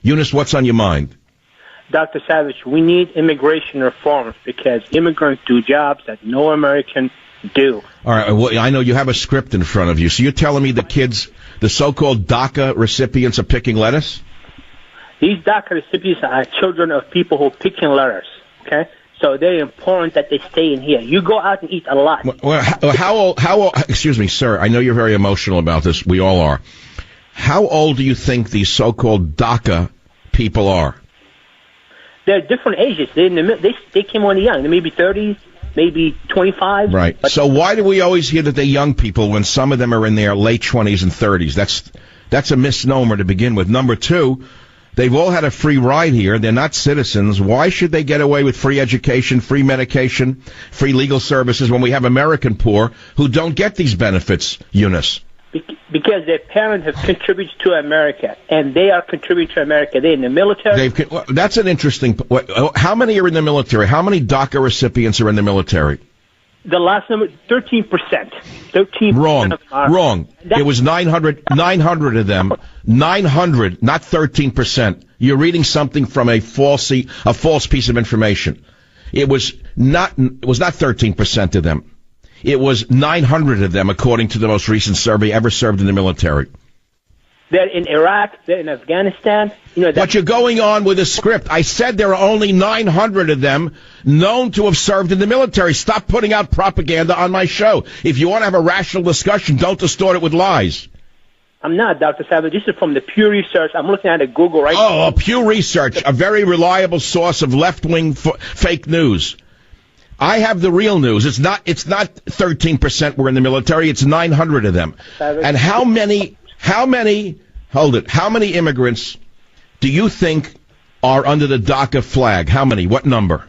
Eunice, what's on your mind? Dr. Savage, we need immigration reforms because immigrants do jobs that no American do. All right, well, I know you have a script in front of you, so you're telling me the kids, the so-called DACA recipients, are picking lettuce? These DACA recipients are children of people who are picking letters, okay? So they're important that they stay in here. You go out and eat a lot. Well, how old, excuse me, sir, I know you're very emotional about this. We all are. How old do you think these so-called DACA people are? They're different ages. They came on young. They may be 30s, maybe 25. Right. So why do we always hear that they're young people when some of them are in their late 20s and 30s? That's a misnomer to begin with. Number two, they've all had a free ride here. They're not citizens. Why should they get away with free education, free medication, free legal services when we have American poor who don't get these benefits, Eunice? Because their parents have contributed to America, and they are contributing to America. They're in the military. That's an interesting... How many are in the military? How many DACA recipients are in the military? The last number, 13%. 13%. Wrong. It was 900 of them. 900, not 13%. You're reading something from a false piece of information. It was not 13% of them. It was 900 of them, according to the most recent survey ever served in the military. They're in Iraq. They're in Afghanistan. But you're going on with a script. I said there are only 900 of them known to have served in the military. Stop putting out propaganda on my show. If you want to have a rational discussion, don't distort it with lies. I'm not, Dr. Savage. This is from the Pew Research. I'm looking at it Google right now. Oh, Pew Research, a very reliable source of left-wing fake news. I have the real news. It's not 13% were in the military. It's 900 of them. And how many immigrants do you think are under the DACA flag? How many? What number?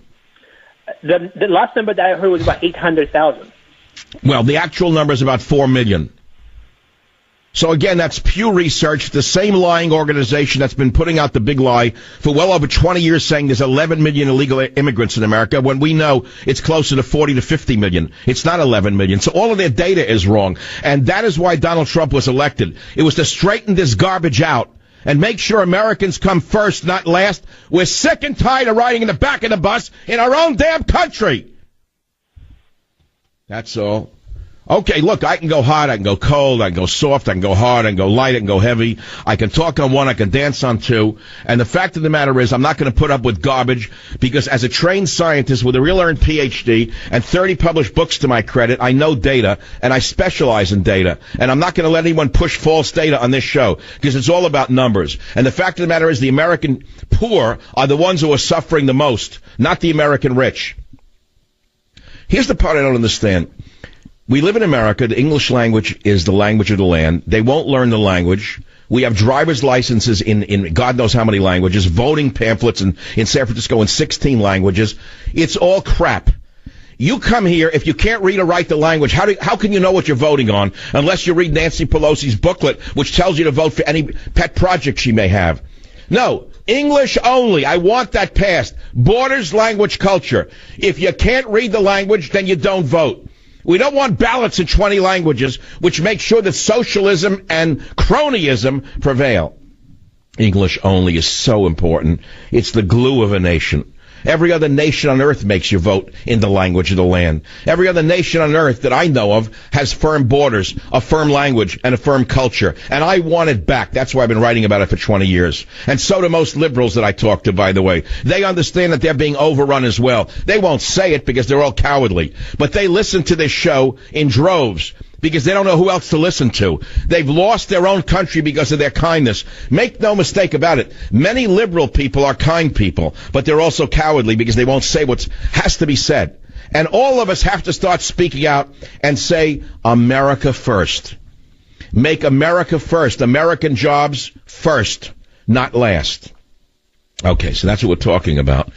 The last number that I heard was about 800,000. Well, the actual number is about 4 million. So again, that's Pew Research, the same lying organization that's been putting out the big lie for well over 20 years, saying there's 11 million illegal immigrants in America, when we know it's closer to 40 to 50 million. It's not 11 million. So all of their data is wrong. And that is why Donald Trump was elected. It was to straighten this garbage out and make sure Americans come first, not last. We're sick and tired of riding in the back of the bus in our own damn country. That's all. Okay, look, I can go hot, I can go cold, I can go soft, I can go hard, I can go light, I can go heavy. I can talk on one, I can dance on two. And the fact of the matter is, I'm not going to put up with garbage, because as a trained scientist with a real earned PhD and 30 published books to my credit, I know data, and I specialize in data. And I'm not going to let anyone push false data on this show, because it's all about numbers. And the fact of the matter is, the American poor are the ones who are suffering the most, not the American rich. Here's the part I don't understand. We live in America. The English language is the language of the land. They won't learn the language. We have driver's licenses in God knows how many languages, voting pamphlets in San Francisco in 16 languages. It's all crap. You come here, if you can't read or write the language, how can you know what you're voting on unless you read Nancy Pelosi's booklet, which tells you to vote for any pet project she may have? No, English only. I want that passed. Borders, language, culture. If you can't read the language, then you don't vote. We don't want ballots in 20 languages, which make sure that socialism and cronyism prevail. English only is so important. It's the glue of a nation. Every other nation on earth makes you vote in the language of the land. Every other nation on earth that I know of has firm borders, a firm language, and a firm culture. And I want it back. That's why I've been writing about it for 20 years. And so do most liberals that I talk to, by the way. They understand that they're being overrun as well. They won't say it because they're all cowardly. But they listen to this show in droves, because they don't know who else to listen to. They've lost their own country because of their kindness. Make no mistake about it. Many liberal people are kind people, but they're also cowardly because they won't say what has to be said. And all of us have to start speaking out and say, America first. Make America first. American jobs first, not last. Okay, so that's what we're talking about.